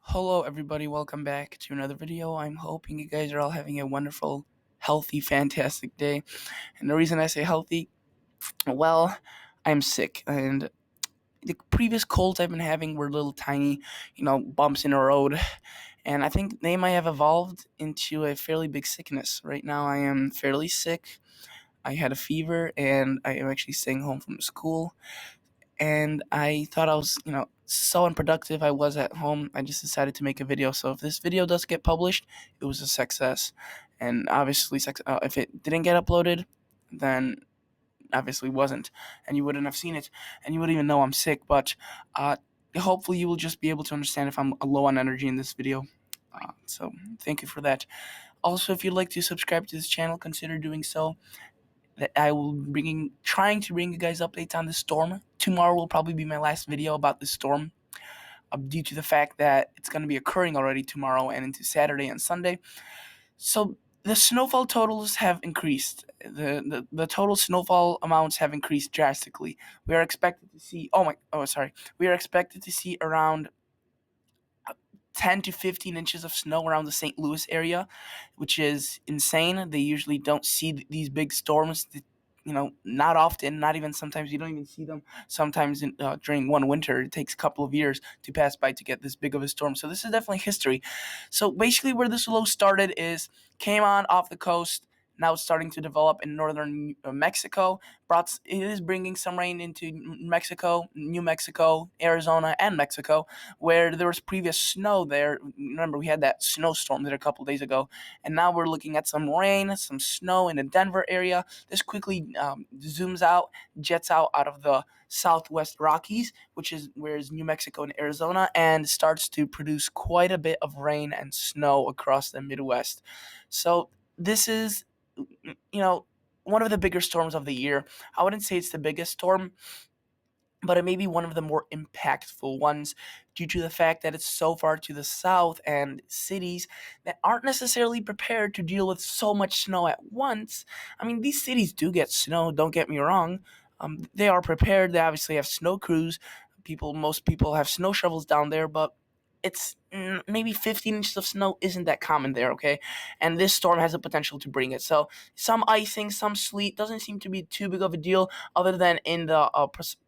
Hello everybody, welcome back to another video. I'm hoping you guys are all having a wonderful, healthy, fantastic day. And the reason I say healthy, well, I'm sick and the previous colds I've been having were little tiny, bumps in the road. And I think they might have evolved into a fairly big sickness. Right now I am fairly sick. I had a fever and I am actually staying home from school, and I thought I was, so unproductive I was at home. I just decided to make a video. So if this video does get published, it was a success. And obviously, if it didn't get uploaded, then obviously wasn't, and you wouldn't have seen it, and you wouldn't even know I'm sick. But hopefully, you will just be able to understand if I'm low on energy in this video. So thank you for that. Also, if you'd like to subscribe to this channel, consider doing so. That I will trying to bring you guys updates on the storm. Tomorrow will probably be my last video about the storm, due to the fact that it's going to be occurring already tomorrow and into Saturday and Sunday. So the snowfall totals have increased. The total snowfall amounts have increased drastically. We are expected to see. We are expected to see around 10 to 15 inches of snow around the St. Louis area, which is insane. They usually don't see these big storms, not often, not even sometimes you don't even see them. Sometimes during one winter, it takes a couple of years to pass by to get this big of a storm. So this is definitely history. So basically, where this low started is came on off the coast. Now it's starting to develop in northern Mexico. It is bringing some rain into Mexico, New Mexico, Arizona, and Mexico, where there was previous snow there. Remember, we had that snowstorm there a couple days ago, and now we're looking at some rain, some snow in the Denver area. This quickly zooms out, jets out of the Southwest Rockies, which is where is New Mexico and Arizona, and starts to produce quite a bit of rain and snow across the Midwest. So this is, one of the bigger storms of the year. I wouldn't say it's the biggest storm, but it may be one of the more impactful ones due to the fact that it's so far to the south and cities that aren't necessarily prepared to deal with so much snow at once. I mean, these cities do get snow, don't get me wrong. They are prepared. They obviously have snow crews. Most people have snow shovels down there, but it's maybe 15 inches of snow isn't that common there, okay? And this storm has the potential to bring it. So some icing, some sleet doesn't seem to be too big of a deal, other than in the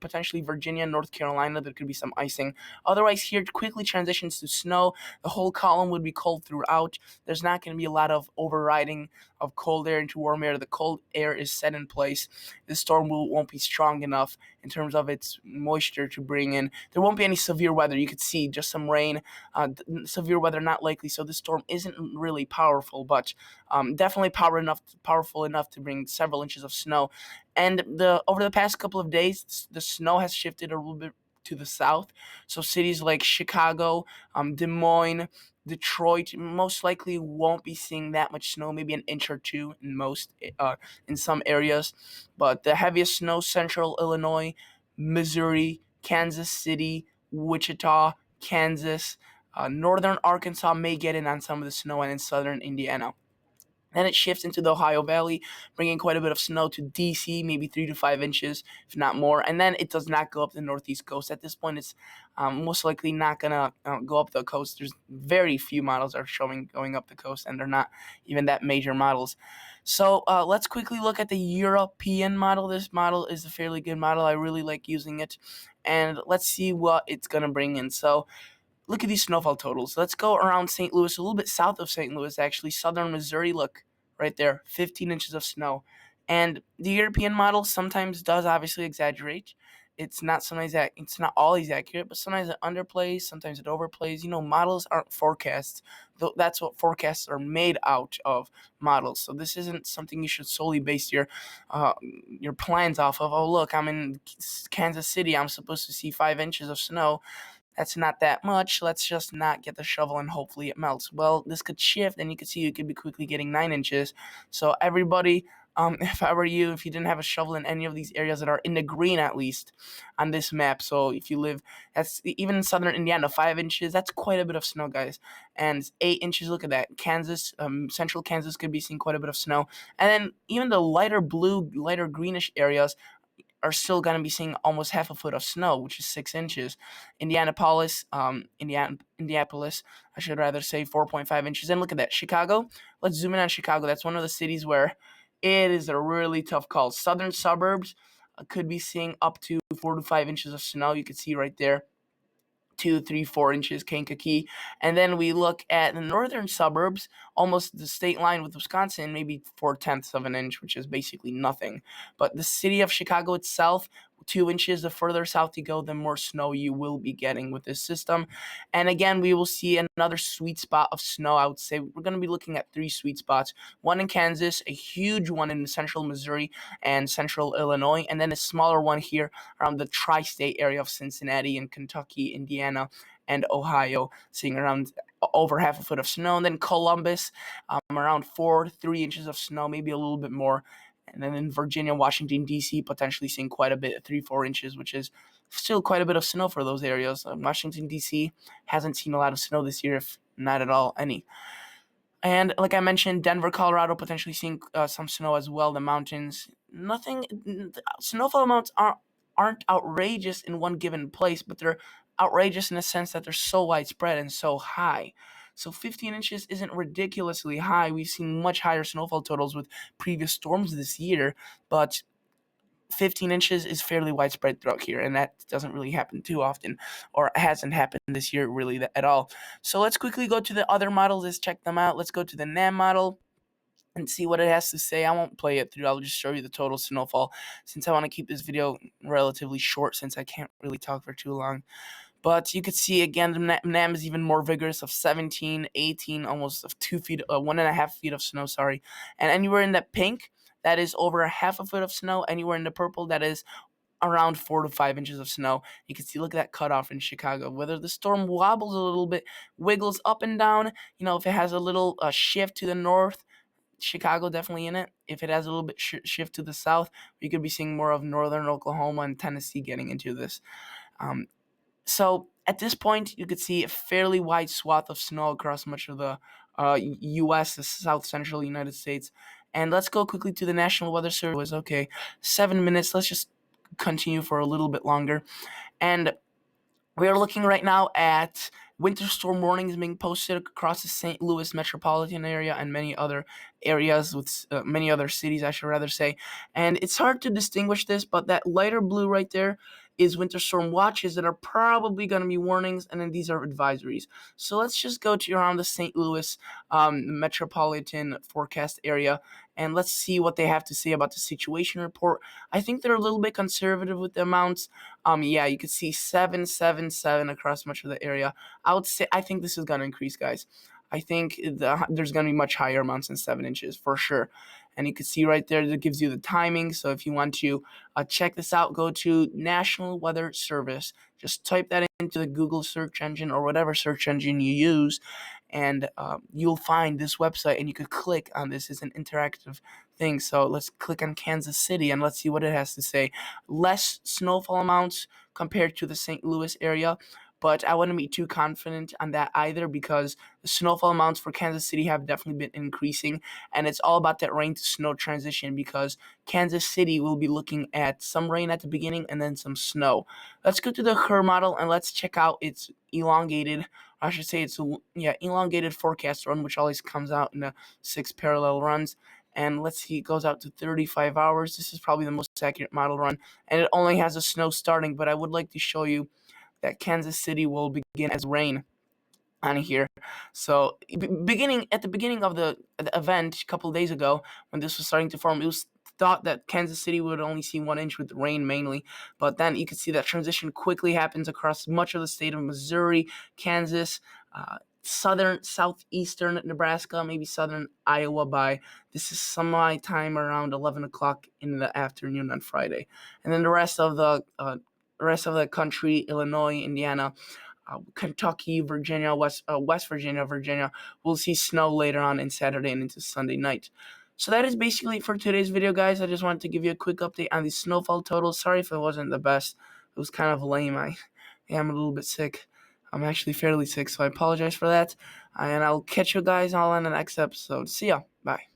potentially Virginia, North Carolina, there could be some icing. Otherwise, here it quickly transitions to snow. The whole column would be cold throughout. There's not going to be a lot of overriding of cold air into warm air. The cold air is set in place. This storm won't be strong enough in terms of its moisture to bring in. There won't be any severe weather. You could see just some rain. Severe weather not likely. So this storm isn't really powerful, but definitely powerful enough to bring several inches of snow. And over the past couple of days, the snow has shifted a little bit to the south. So cities like Chicago, Des Moines, Detroit most likely won't be seeing that much snow, maybe an inch or two in some areas. But the heaviest snow, central Illinois, Missouri, Kansas City, Wichita, Kansas, northern Arkansas may get in on some of the snow, and in southern Indiana. Then it shifts into the Ohio Valley, bringing quite a bit of snow to DC, maybe 3 to 5 inches, if not more. And then it does not go up the northeast coast. At this point, it's most likely not going to go up the coast. There's very few models are showing going up the coast, and they're not even that major models. So let's quickly look at the European model. This model is a fairly good model. I really like using it. And let's see what it's going to bring in. So look at these snowfall totals. Let's go around St. Louis, a little bit south of St. Louis, actually, southern Missouri. Look, right there, 15 inches of snow. And the European model sometimes does obviously exaggerate. It's not always accurate, but sometimes it underplays, sometimes it overplays. Models aren't forecasts. That's what forecasts are made out of, models. So this isn't something you should solely base your plans off of. Oh, look, I'm in Kansas City. I'm supposed to see 5 inches of snow. That's not that much. Let's just not get the shovel and hopefully it melts. Well, this could shift, and you could see you could be quickly getting 9 inches. So everybody, if I were you, if you didn't have a shovel in any of these areas that are in the green at least on this map, so if you live, that's even in southern Indiana, 5 inches, that's quite a bit of snow, guys. And 8 inches, look at that. Kansas, central Kansas could be seeing quite a bit of snow. And then even the lighter blue, lighter greenish areas, are still going to be seeing almost half a foot of snow, which is 6 inches. Indianapolis, I should rather say 4.5 inches. And look at that, Chicago. Let's zoom in on Chicago. That's one of the cities where it is a really tough call. Southern suburbs could be seeing up to 4 to 5 inches of snow. You can see right there. 2, 3, 4 inches, Kankakee. And then we look at the northern suburbs, almost the state line with Wisconsin, maybe 4/10 of an inch, which is basically nothing. But the city of Chicago itself, 2 inches. The further south you go, the more snow you will be getting with this system. And again, we will see another sweet spot of snow. I would say we're going to be looking at 3 sweet spots. One in Kansas, a huge one in central Missouri and central Illinois, and then a smaller one here around the tri-state area of Cincinnati and Kentucky, Indiana, and Ohio, seeing around over half a foot of snow. And then Columbus, around 4 to 3 inches of snow, maybe a little bit more. And then in Virginia, Washington, D.C., potentially seeing quite a bit, 3, 4 inches, which is still quite a bit of snow for those areas. Washington, D.C. hasn't seen a lot of snow this year, if not at all any. And like I mentioned, Denver, Colorado, potentially seeing some snow as well. The mountains, snowfall amounts aren't outrageous in one given place, but they're outrageous in the sense that they're so widespread and so high. So 15 inches isn't ridiculously high. We've seen much higher snowfall totals with previous storms this year, but 15 inches is fairly widespread throughout here, and that doesn't really happen too often, or hasn't happened this year really at all. So let's quickly go to the other models. Let's check them out. Let's go to the NAM model and see what it has to say. I won't play it through. I'll just show you the total snowfall, since I want to keep this video relatively short, since I can't really talk for too long. But you could see, again, the NAM is even more vigorous, of 17, 18, almost of 2 feet, 1.5 feet of snow, sorry. And anywhere in that pink, that is over a half a foot of snow. Anywhere in the purple, that is around 4 to 5 inches of snow. You can see, look at that cutoff in Chicago. Whether the storm wobbles a little bit, wiggles up and down, if it has a little shift to the north, Chicago definitely in it. If it has a little bit shift to the south, we could be seeing more of northern Oklahoma and Tennessee getting into this. So at this point, you could see a fairly wide swath of snow across much of the U.S., the south central United States. And let's go quickly to the National Weather Service. Okay, 7 minutes. Let's just continue for a little bit longer. And we are looking right now at winter storm warnings being posted across the St. Louis metropolitan area and many other areas with many other cities, I should rather say. And it's hard to distinguish this, but that lighter blue right there is winter storm watches that are probably going to be warnings, and then these are advisories. So let's just go to around the St. Louis metropolitan forecast area, and let's see what they have to say about the situation report. I think they're a little bit conservative with the amounts. Yeah, you can see 7, 7, 7 across much of the area. I think this is going to increase, guys. I think there's going to be much higher amounts than 7 inches for sure. And you can see right there that gives you the timing. So if you want to check this out, go to National Weather Service. Just type that into the Google search engine or whatever search engine you use, and you'll find this website, and you could click on this. It's an interactive thing. So let's click on Kansas City, and let's see what it has to say. Less snowfall amounts compared to the St. Louis area, but I wouldn't be too confident on that either, because the snowfall amounts for Kansas City have definitely been increasing, and it's all about that rain to snow transition, because Kansas City will be looking at some rain at the beginning and then some snow. Let's go to the HER model and let's check out its elongated forecast run, which always comes out in 6 parallel runs. And let's see, it goes out to 35 hours. This is probably the most accurate model run, and it only has a snow starting, but I would like to show you that Kansas City will begin as rain on here. So at the beginning of the event a couple of days ago, when this was starting to form, it was thought that Kansas City would only see 1 inch with rain mainly, but then you can see that transition quickly happens across much of the state of Missouri, Kansas, southeastern Nebraska, maybe southern Iowa by this is sometime around 11 o'clock in the afternoon on Friday, and then the rest of the country, Illinois, Indiana, Kentucky, Virginia, West Virginia, will see snow later on in Saturday and into Sunday night. So that is basically it for today's video, guys. I just wanted to give you a quick update on the snowfall totals. Sorry if it wasn't the best. It was kind of lame. I am a little bit sick. I'm actually fairly sick, so I apologize for that. And I'll catch you guys all in the next episode. See ya. Bye.